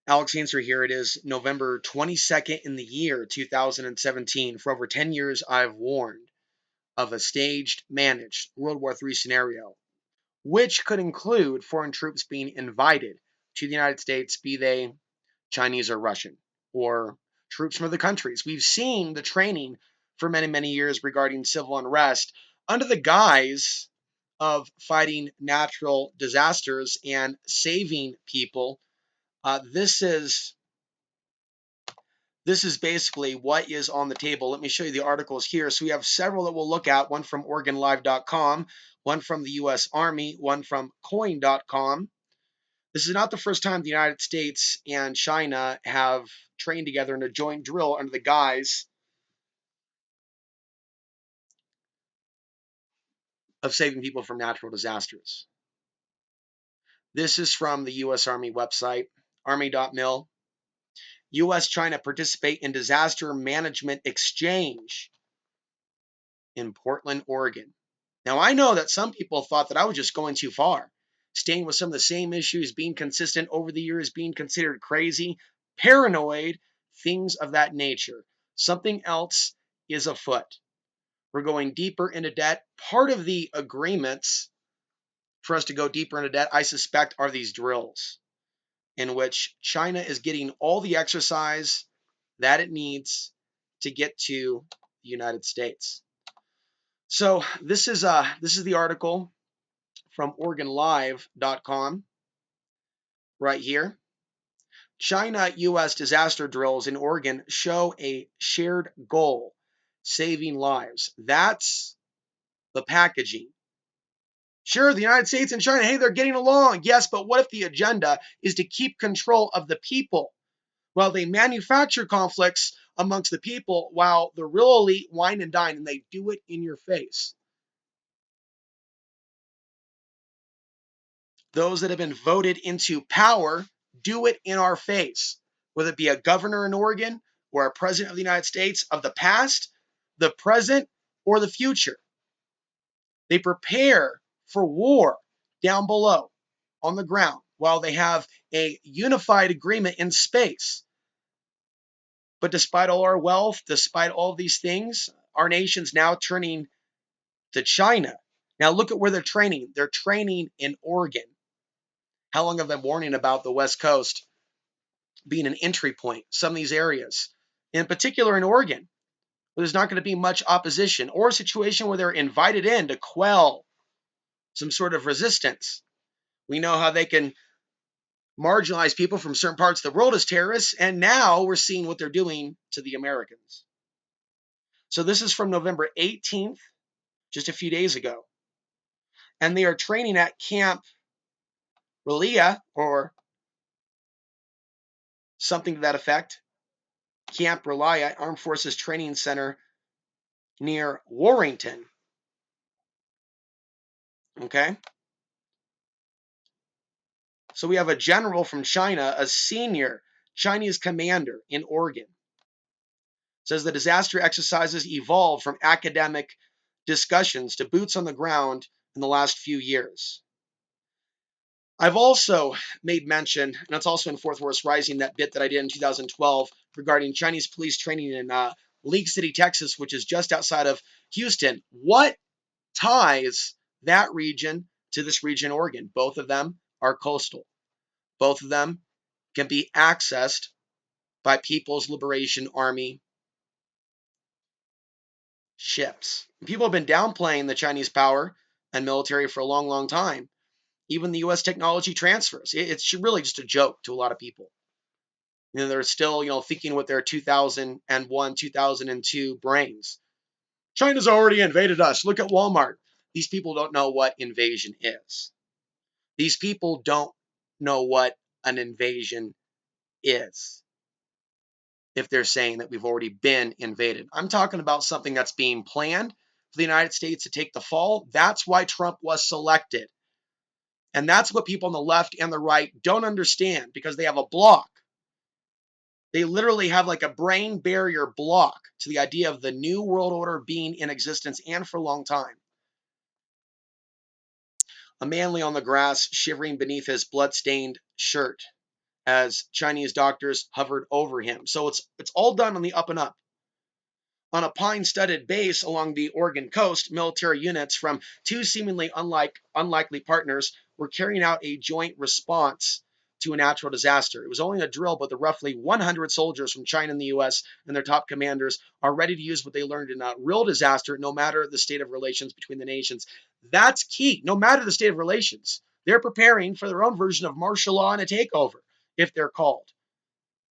Alex Answer here. It is November 22nd in the year 2017. For over 10 years, I've warned of a staged, managed World War III scenario, which could include foreign troops being invited to the United States, be they Chinese or Russian, or troops from other countries. We've seen the training for many, many years regarding civil unrest under the guise of fighting natural disasters and saving people. This is basically what is on the table. Let me show you the articles here. So we have several that we'll look at, one from OregonLive.com, one from the U.S. Army, one from Coin.com. This is not the first time the United States and China have trained together in a joint drill under the guise of saving people from natural disasters. This is from the U.S. Army website, army.mil. U.S.-China participate in disaster management exchange in Portland, Oregon. Now, I know that some people thought that I was just going too far, staying with some of the same issues, being consistent over the years, being considered crazy, paranoid, things of that nature. Something else is afoot. We're going deeper into debt. Part of the agreements for us to go deeper into debt, I suspect, are these drills in which China is getting all the exercise that it needs to get to the United States. So this is the article from OregonLive.com right here. China-U.S. disaster drills in Oregon show a shared goal, saving lives. That's the packaging. Sure, the United States and China, hey, they're getting along. Yes, but what if the agenda is to keep control of the people while they manufacture conflicts amongst the people while the real elite wine and dine, and they do it in your face? Those that have been voted into power do it in our face, whether it be a governor in Oregon or a president of the United States of the past, the present, or the future. They prepare for war down below on the ground while they have a unified agreement in space. But despite all our wealth, despite all these things, our nation's now turning to China. Now look at where they're training. They're training in Oregon. How long have I been warning about the West Coast being an entry point, some of these areas, in particular in Oregon, where there's not going to be much opposition, or a situation where they're invited in to quell some sort of resistance. We know how they can marginalize people from certain parts of the world as terrorists, and now we're seeing what they're doing to the Americans. So this is from November 18th, just a few days ago. And they are training at Camp Rilea, or something to that effect. Camp Rilea, Armed Forces Training Center near Warrington. Okay? So we have a general from China, a senior Chinese commander in Oregon. Says the disaster exercises evolved from academic discussions to boots on the ground in the last few years. I've also made mention, and it's also in Fourth Worst Rising, that bit that I did in 2012 regarding Chinese police training in League City, Texas, which is just outside of Houston. What ties that region to this region, Oregon? Both of them are coastal. Both of them can be accessed by People's Liberation Army ships. People have been downplaying the Chinese power and military for a long, long time. Even the U.S. technology transfers. It's really just a joke to a lot of people. They're still, thinking with their 2001, 2002 brains. China's already invaded us. Look at Walmart. These people don't know what invasion is. These people don't know what an invasion is if they're saying that we've already been invaded. I'm talking about something that's being planned for the United States to take the fall. That's why Trump was selected. And that's what people on the left and the right don't understand, because they have a block. They literally have like a brain barrier block to the idea of the new world order being in existence, and for a long time. A man lay on the grass, shivering beneath his blood-stained shirt as Chinese doctors hovered over him. So it's all done on the up and up. On a pine-studded base along the Oregon coast, military units from two seemingly unlikely partners were carrying out a joint response to a natural disaster. It was only a drill, but the roughly 100 soldiers from China and the U.S. and their top commanders are ready to use what they learned in a real disaster, no matter the state of relations between the nations. That's key. No matter the state of relations, they're preparing for their own version of martial law and a takeover, if they're called,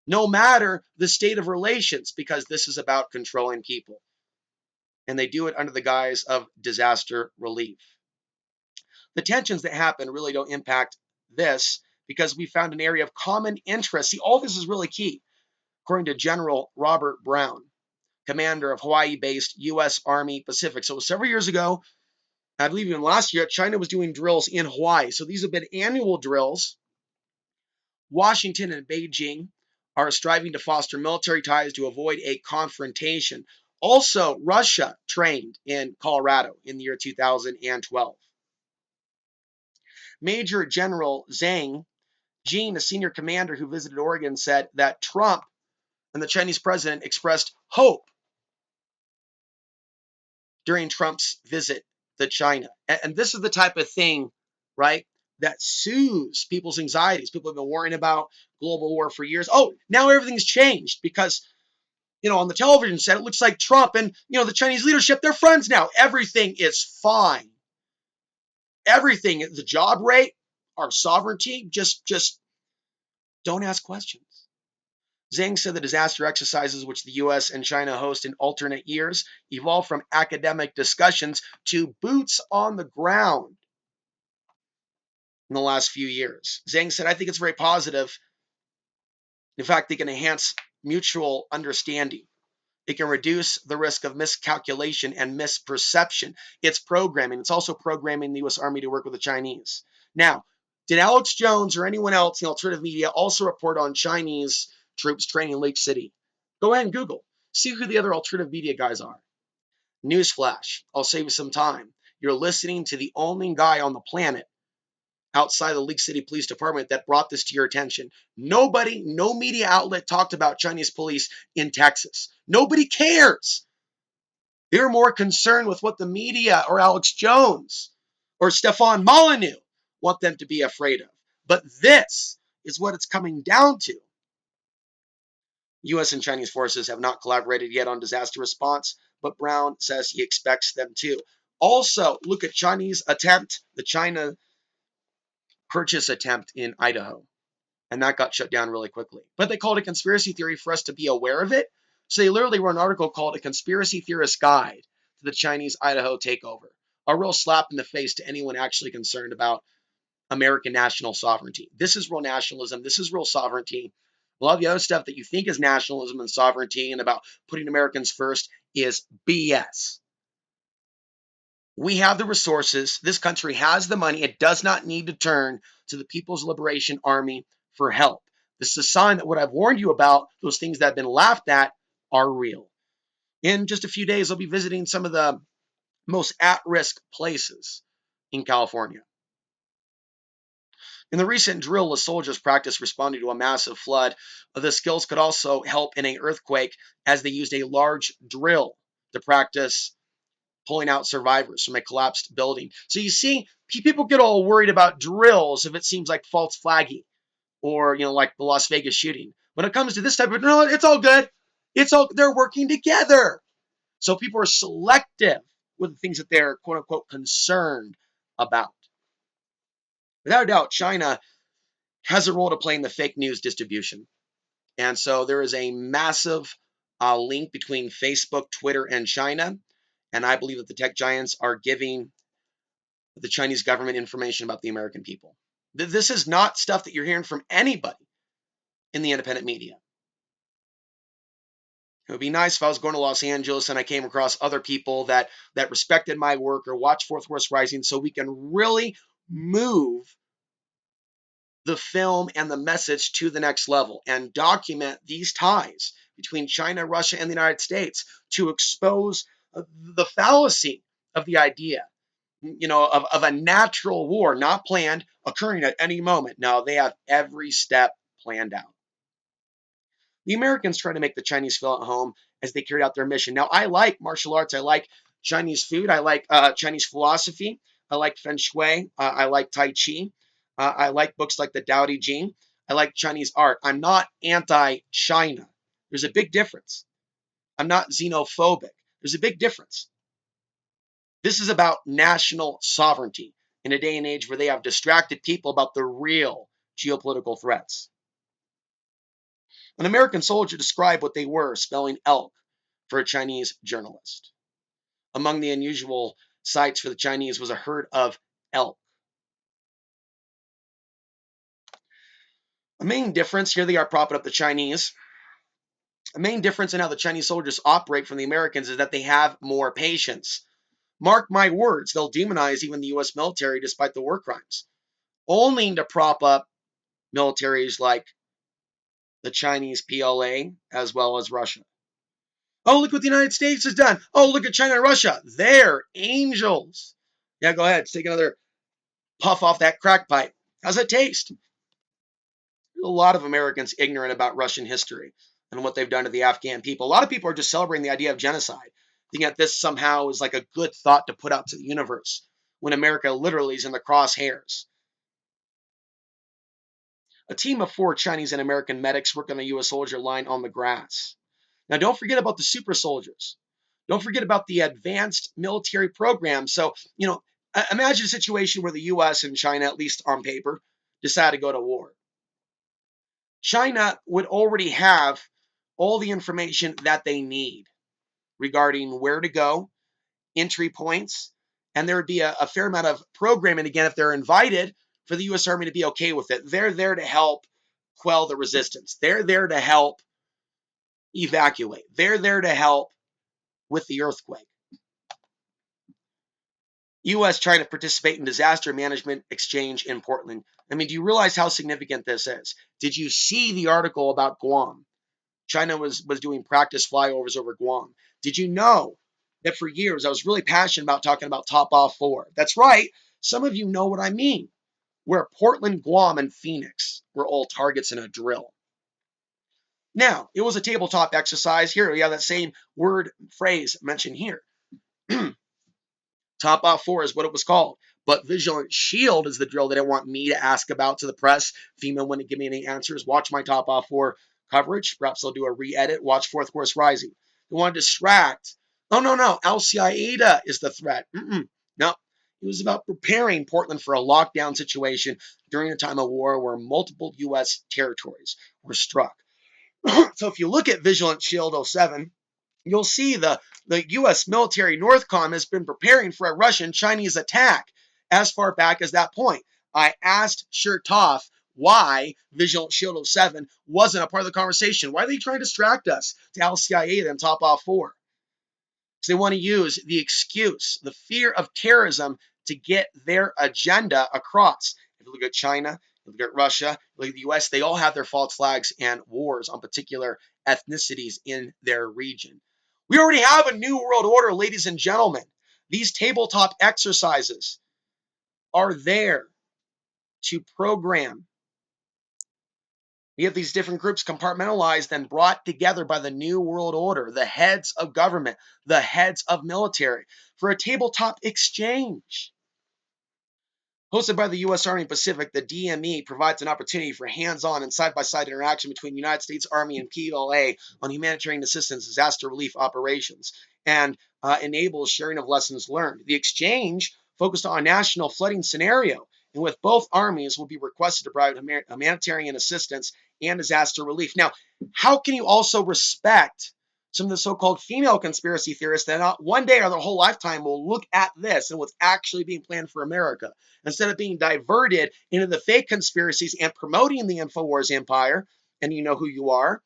no matter the state of relations, because this is about controlling people. And they do it under the guise of disaster relief. The tensions that happen really don't impact this because we found an area of common interest. See, all this is really key, according to General Robert Brown, commander of Hawaii-based U.S. Army Pacific. So several years ago, I believe even last year, China was doing drills in Hawaii. So these have been annual drills. Washington and Beijing are striving to foster military ties to avoid a confrontation. Also, Russia trained in Colorado in the year 2012. Major General Zhang Jin, a senior commander who visited Oregon, said that Trump and the Chinese president expressed hope during Trump's visit to China. And this is the type of thing, right, that soothes people's anxieties. People have been worrying about global war for years. Oh, now everything's changed because, on the television set, it looks like Trump and, the Chinese leadership, they're friends now. Everything is fine. Everything, the job rate, our sovereignty, just don't ask questions. Zhang said the disaster exercises, which the U.S. and China host in alternate years, evolved from academic discussions to boots on the ground in the last few years. Zhang said, I think it's very positive. In fact, they can enhance mutual understanding. It can reduce the risk of miscalculation and misperception. It's programming. It's also programming the U.S. Army to work with the Chinese. Now, did Alex Jones or anyone else in alternative media also report on Chinese troops training in Lake City? Go ahead and Google. See who the other alternative media guys are. Newsflash. I'll save you some time. You're listening to the only guy on the planet outside the Lake City Police Department that brought this to your attention. Nobody, no media outlet talked about Chinese police in Texas. Nobody cares. They're more concerned with what the media or Alex Jones or Stefan Molyneux want them to be afraid of. But this is what it's coming down to. U.S. and Chinese forces have not collaborated yet on disaster response, but Brown says he expects them to. Also, look at the China purchase attempt in Idaho. And that got shut down really quickly. But they called it a conspiracy theory for us to be aware of it. So they literally wrote an article called A Conspiracy Theorist Guide to the Chinese Idaho Takeover. A real slap in the face to anyone actually concerned about American national sovereignty. This is real nationalism. This is real sovereignty. A lot of the other stuff that you think is nationalism and sovereignty and about putting Americans first is BS. We have the resources. This country has the money. It does not need to turn to the People's Liberation Army for help. This is a sign that what I've warned you about, those things that have been laughed at, are real. In just a few days, I'll be visiting some of the most at-risk places in California. In the recent drill, the soldiers practiced responding to a massive flood. The skills could also help in an earthquake as they used a large drill to practice pulling out survivors from a collapsed building. So you see, people get all worried about drills if it seems like false flagging or, like the Las Vegas shooting. When it comes to this type of drill, it's all good. They're working together. So people are selective with the things that they're quote unquote concerned about. Without a doubt, China has a role to play in the fake news distribution. And so there is a massive link between Facebook, Twitter, and China. And I believe that the tech giants are giving the Chinese government information about the American people. This is not stuff that you're hearing from anybody in the independent media. It would be nice if I was going to Los Angeles and I came across other people that respected my work or watched Fourth Worst Rising so we can really move the film and the message to the next level and document these ties between China, Russia, and the United States to expose the fallacy of the idea, of a natural war, not planned, occurring at any moment. No, they have every step planned out. The Americans try to make the Chinese feel at home as they carried out their mission. Now, I like martial arts. I like Chinese food. I like Chinese philosophy. I like Feng Shui. I like Tai Chi. I like books like the Tao Te Ching. I like Chinese art. I'm not anti-China. There's a big difference. I'm not xenophobic. There's a big difference. This is about national sovereignty in a day and age where they have distracted people about the real geopolitical threats. An American soldier described what they were, spelling elk for a Chinese journalist. Among the unusual sights for the Chinese was a herd of elk. A main difference, here they are propping up the Chinese. A main difference in how the Chinese soldiers operate from the Americans is that they have more patience. Mark my words, they'll demonize even the U.S. military despite the war crimes, only to prop up militaries like the Chinese PLA as well as Russia. Oh, look what the United States has done. Oh, look at China and Russia. They're angels. Yeah, go ahead. Take another puff off that crack pipe. How's it taste? There's a lot of Americans ignorant about Russian history and what they've done to the Afghan people. A lot of people are just celebrating the idea of genocide, thinking that this somehow is like a good thought to put out to the universe when America literally is in the crosshairs. A team of 4 Chinese and American medics work on a U.S. soldier lying on the grass. Now, don't forget about the super soldiers. Don't forget about the advanced military program. So, imagine a situation where the U.S. and China, at least on paper, decide to go to war. China would already have all the information that they need regarding where to go, entry points, and there would be a fair amount of programming, again, if they're invited, for the U.S. Army to be okay with it. They're there to help quell the resistance. They're there to help evacuate. They're there to help with the earthquake. U.S. trying to participate in disaster management exchange in Portland. I mean, do you realize how significant this is? Did you see the article about Guam? China was doing practice flyovers over Guam. Did you know that for years I was really passionate about talking about Top Off 4? That's right. Some of you know what I mean. Where Portland, Guam, and Phoenix were all targets in a drill. Now, it was a tabletop exercise. Here we have that same word phrase mentioned here. Top Off 4 is what it was called. But Vigilant Shield is the drill they didn't want me to ask about to the press. FEMA wouldn't give me any answers. Watch my Top Off 4 coverage. Perhaps they'll do a re-edit. Watch Fourth Course Rising. They want to distract. Oh, no. Al-Qaeda is the threat. No. It was about preparing Portland for a lockdown situation during a time of war where multiple U.S. territories were struck. So if you look at Vigilant Shield 07, you'll see the U.S. military Northcom has been preparing for a Russian-Chinese attack as far back as that point. I asked Chertoff why Vigilant Shield 07 wasn't a part of the conversation. Why are they trying to distract us to Al-Qaeda and Top Off 4? Because they want to use the excuse, the fear of terrorism, to get their agenda across. If you look at China, you look at Russia, you look at the U.S., they all have their false flags and wars on particular ethnicities in their region. We already have a new world order, ladies and gentlemen. These tabletop exercises are there to program. We have these different groups compartmentalized and brought together by the new world order, the heads of government, the heads of military, for a tabletop exchange. Hosted by the U.S. Army Pacific, the DME provides an opportunity for hands-on and side-by-side interaction between the United States Army and PLA on humanitarian assistance, disaster relief operations, and enables sharing of lessons learned. The exchange focused on a national flooding scenario, and with both armies will be requested to provide humanitarian assistance and disaster relief. Now, how can you also respect some of the so-called female conspiracy theorists that not one day or their whole lifetime will look at this and what's actually being planned for America, instead of being diverted into the fake conspiracies and promoting the InfoWars empire, and you know who you are.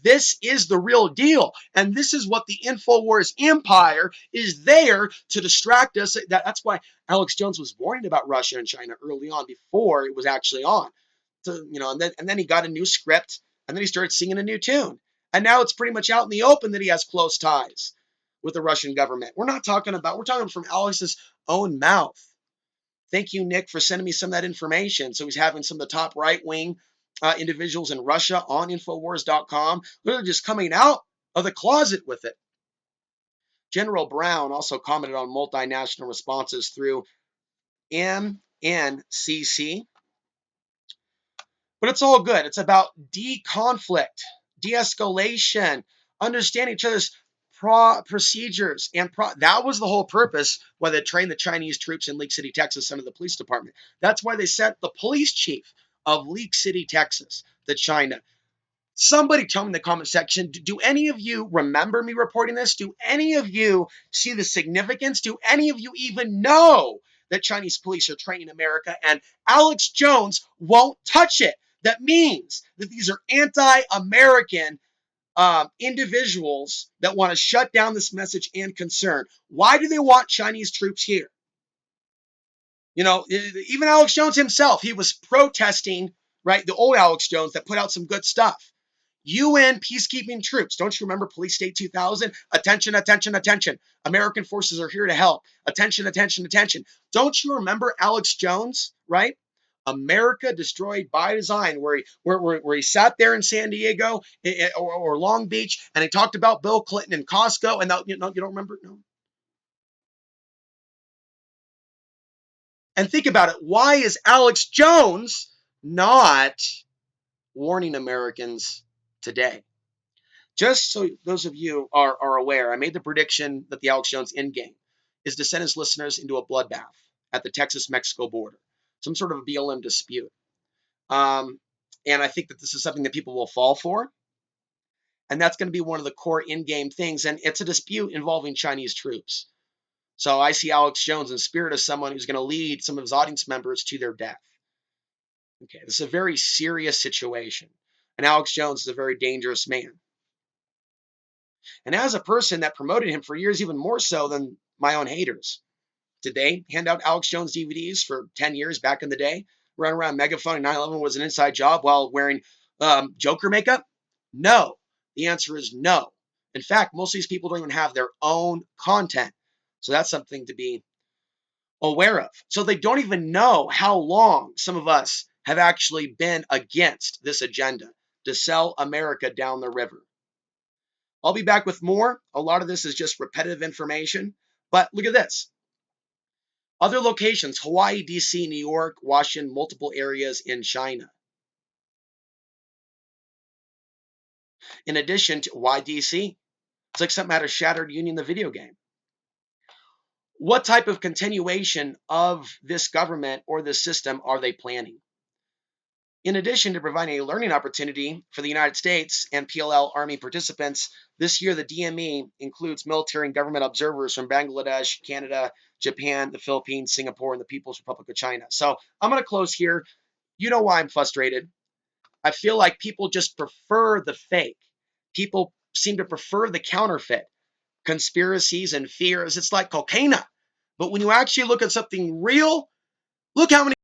This is the real deal. And this is what the InfoWars empire is there to distract us. That's why Alex Jones was warning about Russia and China early on before it was actually on. So, and then he got a new script, and then he started singing a new tune. And now it's pretty much out in the open that he has close ties with the Russian government. We're talking from Alex's own mouth. Thank you, Nick, for sending me some of that information. So he's having some of the top right-wing individuals in Russia on Infowars.com, literally just coming out of the closet with it. General Brown also commented on multinational responses through MNCC. But it's all good. It's about de-conflict, de-escalation, understanding each other's procedures. And that was the whole purpose why they trained the Chinese troops in Leak City, Texas under the police department. That's why they sent the police chief of Leak City, Texas to China. Somebody tell me in the comment section, do any of you remember me reporting this? Do any of you see the significance? Do any of you even know that Chinese police are training America and Alex Jones won't touch it? That means that these are anti-American individuals that want to shut down this message and concern. Why do they want Chinese troops here? You know, even Alex Jones himself, he was protesting, right? The old Alex Jones that put out some good stuff. UN peacekeeping troops. Don't you remember Police State 2000? Attention, attention, attention. American forces are here to help. Attention, attention, attention. Don't you remember Alex Jones, right? America Destroyed by Design, where he sat there in San Diego or Long Beach and he talked about Bill Clinton and Costco. And you don't remember? No. And think about it. Why is Alex Jones not warning Americans today? Just so those of you are aware, I made the prediction that the Alex Jones endgame is to send his listeners into a bloodbath at the Texas-Mexico border, some sort of a BLM dispute. And I think that this is something that people will fall for. And that's going to be one of the core in-game things. And it's a dispute involving Chinese troops. So I see Alex Jones in spirit as someone who's going to lead some of his audience members to their death. Okay, this is a very serious situation. And Alex Jones is a very dangerous man. And as a person that promoted him for years, even more so than my own haters, did they hand out Alex Jones DVDs for 10 years back in the day? Run around megaphone and 9/11 was an inside job while wearing Joker makeup? No. The answer is no. In fact, most of these people don't even have their own content. So that's something to be aware of. So they don't even know how long some of us have actually been against this agenda to sell America down the river. I'll be back with more. A lot of this is just repetitive information. But look at this. Other locations, Hawaii, D.C., New York, Washington, multiple areas in China. In addition to why D.C.? It's like something out of Shattered Union, the video game. What type of continuation of this government or this system are they planning? In addition to providing a learning opportunity for the United States and PLL Army participants, this year the DME includes military and government observers from Bangladesh, Canada, Japan, the Philippines, Singapore, and the People's Republic of China. So I'm going to close here. You know why I'm frustrated. I feel like people just prefer the fake. People seem to prefer the counterfeit. Conspiracies and fears, it's like cocaine. But when you actually look at something real, look how many